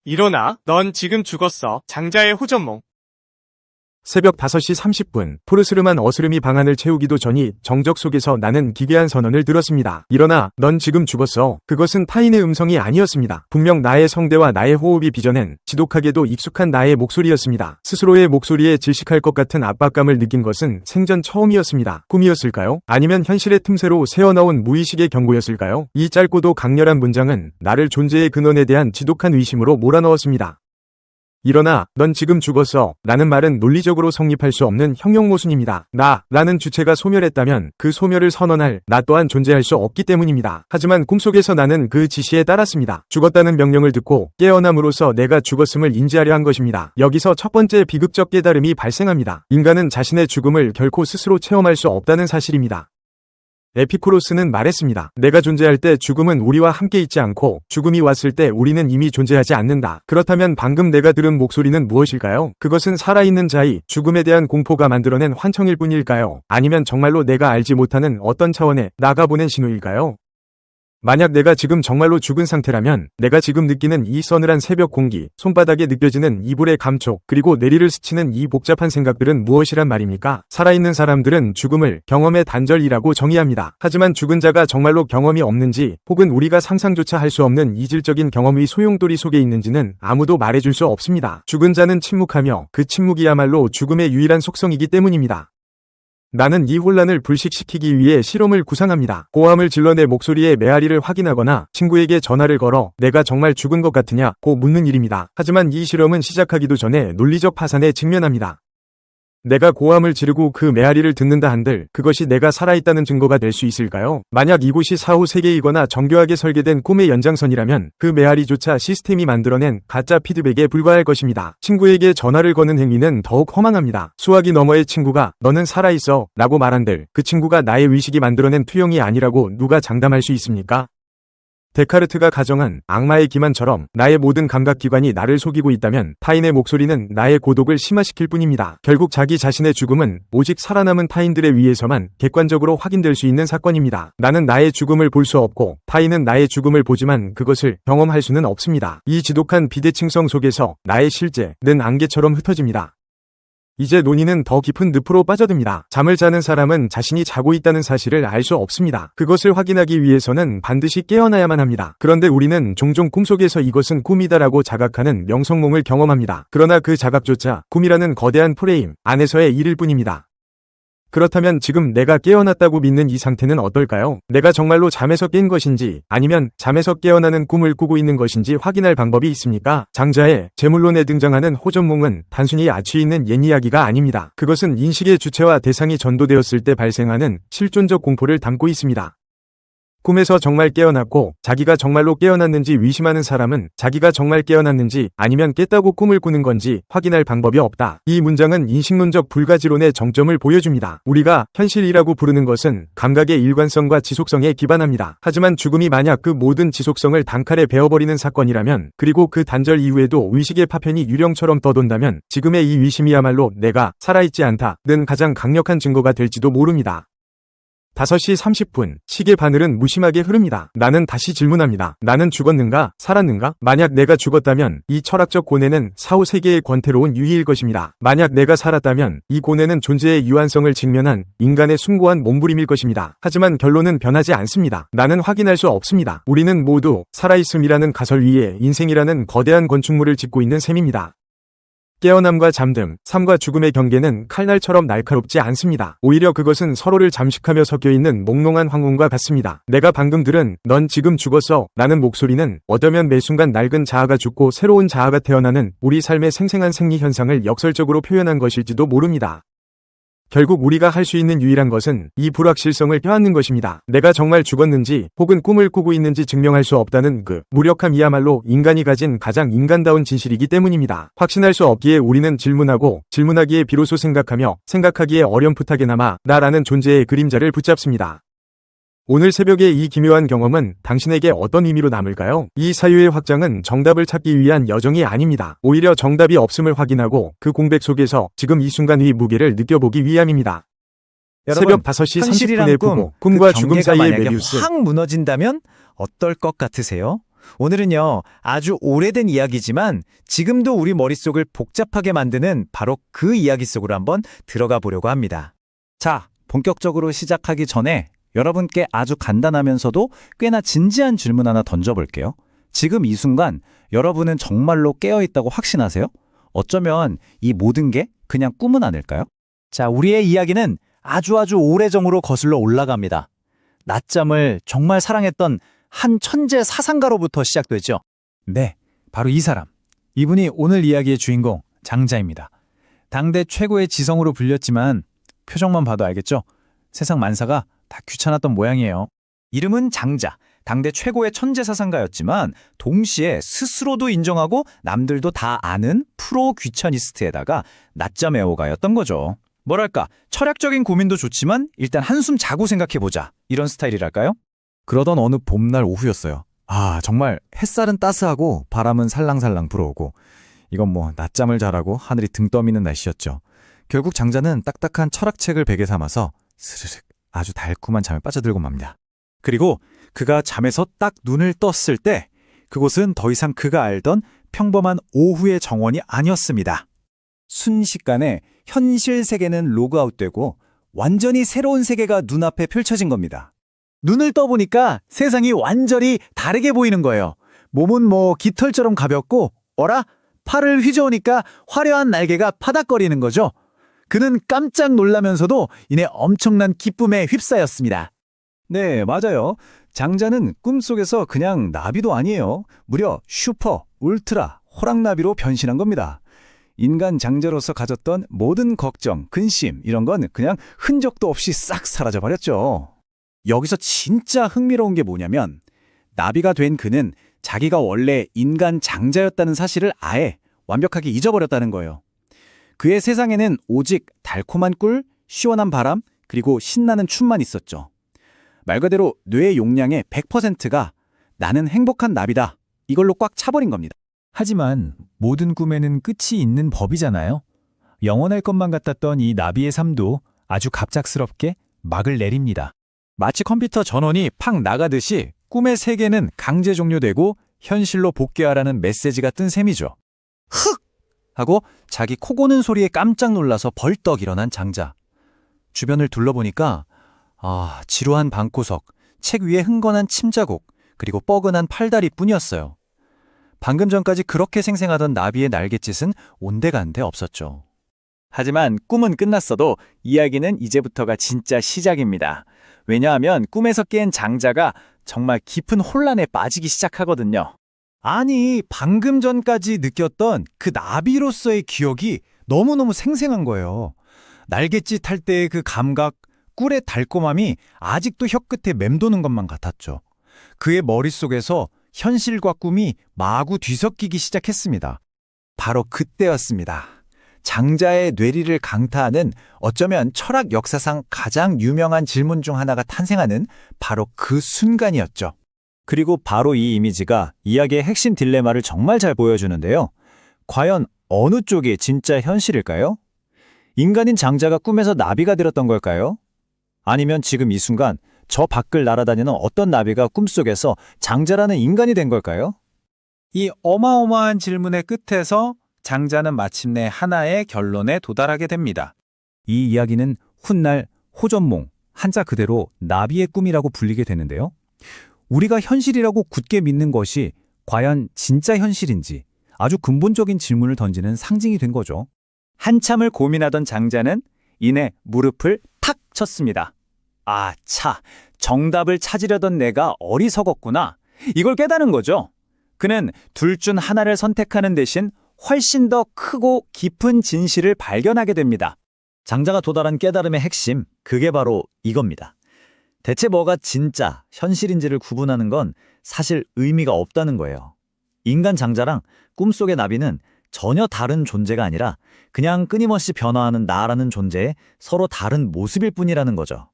일어나, 넌 지금 죽었어. 장자의 호전몽. 새벽 5시 30분, 푸르스름한 어스름이 방안을 채우기도 전이 정적 속에서 나는 기괴한 선언을 들었습니다. 일어나, 넌 지금 죽었어. 그것은 타인의 음성이 아니었습니다. 분명 나의 성대와 나의 호흡이 빚어낸 지독하게도 익숙한 나의 목소리였습니다. 스스로의 목소리에 질식할 것 같은 압박감을 느낀 것은 생전 처음이었습니다. 꿈이었을까요? 아니면 현실의 틈새로 새어나온 무의식의 경고였을까요? 이 짧고도 강렬한 문장은 나를 존재의 근원에 대한 지독한 의심으로 몰아넣었습니다. 일어나, 넌 지금 죽었어. 라는 말은 논리적으로 성립할 수 없는 형용모순입니다. 라는 주체가 소멸했다면 그 소멸을 선언할 나 또한 존재할 수 없기 때문입니다. 하지만 꿈속에서 나는 그 지시에 따랐습니다. 죽었다는 명령을 듣고 깨어남으로써 내가 죽었음을 인지하려 한 것입니다. 여기서 첫 번째 비극적 깨달음이 발생합니다. 인간은 자신의 죽음을 결코 스스로 체험할 수 없다는 사실입니다. 에피쿠로스는 말했습니다. 내가 존재할 때 죽음은 우리와 함께 있지 않고 죽음이 왔을 때 우리는 이미 존재하지 않는다. 그렇다면 방금 내가 들은 목소리는 무엇일까요? 그것은 살아있는 자의 죽음에 대한 공포가 만들어낸 환청일 뿐일까요? 아니면 정말로 내가 알지 못하는 어떤 차원의 나가 보낸 신호일까요? 만약 내가 지금 정말로 죽은 상태라면 내가 지금 느끼는 이 서늘한 새벽 공기, 손바닥에 느껴지는 이불의 감촉, 그리고 내리를 스치는 이 복잡한 생각들은 무엇이란 말입니까? 살아있는 사람들은 죽음을 경험의 단절이라고 정의합니다. 하지만 죽은 자가 정말로 경험이 없는지 혹은 우리가 상상조차 할 수 없는 이질적인 경험의 소용돌이 속에 있는지는 아무도 말해줄 수 없습니다. 죽은 자는 침묵하며 그 침묵이야말로 죽음의 유일한 속성이기 때문입니다. 나는 이 혼란을 불식시키기 위해 실험을 구상합니다. 고함을 질러 내 목소리의 메아리를 확인하거나 친구에게 전화를 걸어 내가 정말 죽은 것 같으냐고 묻는 일입니다. 하지만 이 실험은 시작하기도 전에 논리적 파산에 직면합니다. 내가 고함을 지르고 그 메아리를 듣는다 한들 그것이 내가 살아있다는 증거가 될 수 있을까요? 만약 이곳이 사후 세계이거나 정교하게 설계된 꿈의 연장선이라면 그 메아리조차 시스템이 만들어낸 가짜 피드백에 불과할 것입니다. 친구에게 전화를 거는 행위는 더욱 허망합니다. 수화기 너머의 친구가 너는 살아있어 라고 말한들 그 친구가 나의 의식이 만들어낸 투영이 아니라고 누가 장담할 수 있습니까? 데카르트가 가정한 악마의 기만처럼 나의 모든 감각기관이 나를 속이고 있다면 타인의 목소리는 나의 고독을 심화시킬 뿐입니다. 결국 자기 자신의 죽음은 오직 살아남은 타인들에 의해서만 객관적으로 확인될 수 있는 사건입니다. 나는 나의 죽음을 볼 수 없고 타인은 나의 죽음을 보지만 그것을 경험할 수는 없습니다. 이 지독한 비대칭성 속에서 나의 실제는 안개처럼 흩어집니다. 이제 논의는 더 깊은 늪으로 빠져듭니다. 잠을 자는 사람은 자신이 자고 있다는 사실을 알 수 없습니다. 그것을 확인하기 위해서는 반드시 깨어나야만 합니다. 그런데 우리는 종종 꿈속에서 이것은 꿈이다라고 자각하는 명성몽을 경험합니다. 그러나 그 자각조차 꿈이라는 거대한 프레임 안에서의 일일 뿐입니다. 그렇다면 지금 내가 깨어났다고 믿는 이 상태는 어떨까요? 내가 정말로 잠에서 깬 것인지 아니면 잠에서 깨어나는 꿈을 꾸고 있는 것인지 확인할 방법이 있습니까? 장자의 제물론에 등장하는 호전몽은 단순히 아취 있는 옛 이야기가 아닙니다. 그것은 인식의 주체와 대상이 전도되었을 때 발생하는 실존적 공포를 담고 있습니다. 꿈에서 정말 깨어났고 자기가 정말로 깨어났는지 의심하는 사람은 자기가 정말 깨어났는지 아니면 깼다고 꿈을 꾸는 건지 확인할 방법이 없다. 이 문장은 인식론적 불가지론의 정점을 보여줍니다. 우리가 현실이라고 부르는 것은 감각의 일관성과 지속성에 기반합니다. 하지만 죽음이 만약 그 모든 지속성을 단칼에 베어버리는 사건이라면 그리고 그 단절 이후에도 의식의 파편이 유령처럼 떠돈다면 지금의 이 의심이야말로 내가 살아있지 않다는 가장 강력한 증거가 될지도 모릅니다. 5시 30분, 시계 바늘은 무심하게 흐릅니다. 나는 다시 질문합니다. 나는 죽었는가? 살았는가? 만약 내가 죽었다면 이 철학적 고뇌는 사후 세계의 권태로운 유희일 것입니다. 만약 내가 살았다면 이 고뇌는 존재의 유한성을 직면한 인간의 숭고한 몸부림일 것입니다. 하지만 결론은 변하지 않습니다. 나는 확인할 수 없습니다. 우리는 모두 살아있음이라는 가설 위에 인생이라는 거대한 건축물을 짓고 있는 셈입니다. 깨어남과 잠듦, 삶과 죽음의 경계는 칼날처럼 날카롭지 않습니다. 오히려 그것은 서로를 잠식하며 섞여있는 몽롱한 황혼과 같습니다. 내가 방금 들은 넌 지금 죽었어 라는 목소리는 어쩌면 매 순간 낡은 자아가 죽고 새로운 자아가 태어나는 우리 삶의 생생한 생리 현상을 역설적으로 표현한 것일지도 모릅니다. 결국 우리가 할 수 있는 유일한 것은 이 불확실성을 껴안는 것입니다. 내가 정말 죽었는지 혹은 꿈을 꾸고 있는지 증명할 수 없다는 그 무력함이야말로 인간이 가진 가장 인간다운 진실이기 때문입니다. 확신할 수 없기에 우리는 질문하고 질문하기에 비로소 생각하며 생각하기에 어렴풋하게나마 나라는 존재의 그림자를 붙잡습니다. 오늘 새벽의 이 기묘한 경험은 당신에게 어떤 의미로 남을까요? 이 사유의 확장은 정답을 찾기 위한 여정이 아닙니다. 오히려 정답이 없음을 확인하고 그 공백 속에서 지금 이 순간의 무게를 느껴보기 위함입니다. 새벽 5시 30분에 보고 꿈과 죽음 사이의 메비우스. 확 무너진다면 어떨 것 같으세요? 오늘은요, 아주 오래된 이야기지만 지금도 우리 머릿속을 복잡하게 만드는 바로 그 이야기 속으로 한번 들어가 보려고 합니다. 자, 본격적으로 시작하기 전에 여러분께 아주 간단하면서도 꽤나 진지한 질문 하나 던져볼게요. 지금 이 순간 여러분은 정말로 깨어있다고 확신하세요? 어쩌면 이 모든 게 그냥 꿈은 아닐까요? 자, 우리의 이야기는 아주 오래전으로 거슬러 올라갑니다. 낮잠을 정말 사랑했던 한 천재 사상가로부터 시작되죠. 네, 바로 이 사람. 이분이 오늘 이야기의 주인공, 장자입니다. 당대 최고의 지성으로 불렸지만 표정만 봐도 알겠죠? 세상 만사가 다 귀찮았던 모양이에요. 이름은 장자, 당대 최고의 천재 사상가였지만 동시에 스스로도 인정하고 남들도 다 아는 프로 귀차니스트에다가 낮잠 애호가였던 거죠. 뭐랄까, 철학적인 고민도 좋지만 일단 한숨 자고 생각해보자, 이런 스타일이랄까요? 그러던 어느 봄날 오후였어요. 정말 햇살은 따스하고 바람은 살랑살랑 불어오고 이건 뭐 낮잠을 자라고 하늘이 등 떠미는 날씨였죠. 결국 장자는 딱딱한 철학책을 베개 삼아서 스르륵 아주 달콤한 잠에 빠져들고 맙니다. 그리고 그가 잠에서 딱 눈을 떴을 때 그곳은 더 이상 그가 알던 평범한 오후의 정원이 아니었습니다. 순식간에 현실 세계는 로그아웃되고 완전히 새로운 세계가 눈앞에 펼쳐진 겁니다. 눈을 떠보니까 세상이 완전히 다르게 보이는 거예요. 몸은 뭐 깃털처럼 가볍고 팔을 휘저으니까 화려한 날개가 파닥거리는 거죠. 그는 깜짝 놀라면서도 이내 엄청난 기쁨에 휩싸였습니다. 네, 맞아요. 장자는 꿈속에서 그냥 나비도 아니에요. 무려 슈퍼, 울트라, 호랑나비로 변신한 겁니다. 인간 장자로서 가졌던 모든 걱정, 근심 이런 건 그냥 흔적도 없이 싹 사라져버렸죠. 여기서 진짜 흥미로운 게 뭐냐면 나비가 된 그는 자기가 원래 인간 장자였다는 사실을 아예 완벽하게 잊어버렸다는 거예요. 그의 세상에는 오직 달콤한 꿀, 시원한 바람, 그리고 신나는 춤만 있었죠. 말 그대로 뇌의 용량의 100%가 나는 행복한 나비다, 이걸로 꽉 차버린 겁니다. 하지만 모든 꿈에는 끝이 있는 법이잖아요. 영원할 것만 같았던 이 나비의 삶도 아주 갑작스럽게 막을 내립니다. 마치 컴퓨터 전원이 팍 나가듯이 꿈의 세계는 강제 종료되고 현실로 복귀하라는 메시지가 뜬 셈이죠. 흑! 하고 자기 코 고는 소리에 깜짝 놀라서 벌떡 일어난 장자. 주변을 둘러보니까 지루한 방구석, 책 위에 흥건한 침자국, 그리고 뻐근한 팔다리뿐이었어요. 방금 전까지 그렇게 생생하던 나비의 날갯짓은 온데간데 없었죠. 하지만 꿈은 끝났어도 이야기는 이제부터가 진짜 시작입니다. 왜냐하면 꿈에서 깬 장자가 정말 깊은 혼란에 빠지기 시작하거든요. 아니, 방금 전까지 느꼈던 그 나비로서의 기억이 너무너무 생생한 거예요. 날갯짓 할 때의 그 감각, 꿀의 달콤함이 아직도 혀끝에 맴도는 것만 같았죠. 그의 머릿속에서 현실과 꿈이 마구 뒤섞이기 시작했습니다. 바로 그때였습니다. 장자의 뇌리를 강타하는 어쩌면 철학 역사상 가장 유명한 질문 중 하나가 탄생하는 바로 그 순간이었죠. 그리고 바로 이 이미지가 이야기의 핵심 딜레마를 정말 잘 보여주는데요. 과연 어느 쪽이 진짜 현실일까요? 인간인 장자가 꿈에서 나비가 되었던 걸까요? 아니면 지금 이 순간 저 밖을 날아다니는 어떤 나비가 꿈속에서 장자라는 인간이 된 걸까요? 이 어마어마한 질문의 끝에서 장자는 마침내 하나의 결론에 도달하게 됩니다. 이 이야기는 훗날 호전몽, 한자 그대로 나비의 꿈이라고 불리게 되는데요. 우리가 현실이라고 굳게 믿는 것이 과연 진짜 현실인지 아주 근본적인 질문을 던지는 상징이 된 거죠. 한참을 고민하던 장자는 이내 무릎을 탁 쳤습니다. 정답을 찾으려던 내가 어리석었구나. 이걸 깨달은 거죠. 그는 둘 중 하나를 선택하는 대신 훨씬 더 크고 깊은 진실을 발견하게 됩니다. 장자가 도달한 깨달음의 핵심, 그게 바로 이겁니다. 대체 뭐가 진짜 현실인지를 구분하는 건 사실 의미가 없다는 거예요. 인간 장자랑 꿈속의 나비는 전혀 다른 존재가 아니라 그냥 끊임없이 변화하는 나라는 존재의 서로 다른 모습일 뿐이라는 거죠.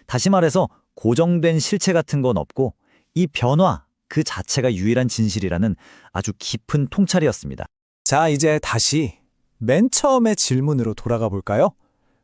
다시 말해서 고정된 실체 같은 건 없고 이 변화 그 자체가 유일한 진실이라는 아주 깊은 통찰이었습니다. 자, 이제 다시 맨 처음의 질문으로 돌아가 볼까요?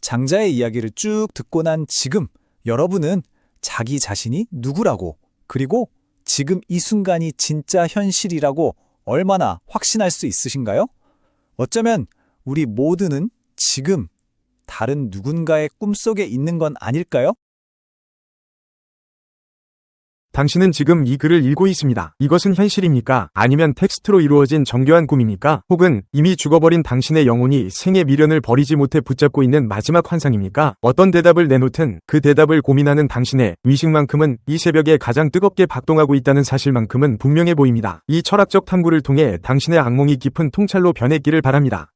장자의 이야기를 쭉 듣고 난 지금 여러분은 자기 자신이 누구라고, 그리고 지금 이 순간이 진짜 현실이라고 얼마나 확신할 수 있으신가요? 어쩌면 우리 모두는 지금 다른 누군가의 꿈속에 있는 건 아닐까요? 당신은 지금 이 글을 읽고 있습니다. 이것은 현실입니까? 아니면 텍스트로 이루어진 정교한 꿈입니까? 혹은 이미 죽어버린 당신의 영혼이 생의 미련을 버리지 못해 붙잡고 있는 마지막 환상입니까? 어떤 대답을 내놓든 그 대답을 고민하는 당신의 의식만큼은 이 새벽에 가장 뜨겁게 박동하고 있다는 사실만큼은 분명해 보입니다. 이 철학적 탐구를 통해 당신의 악몽이 깊은 통찰로 변했기를 바랍니다.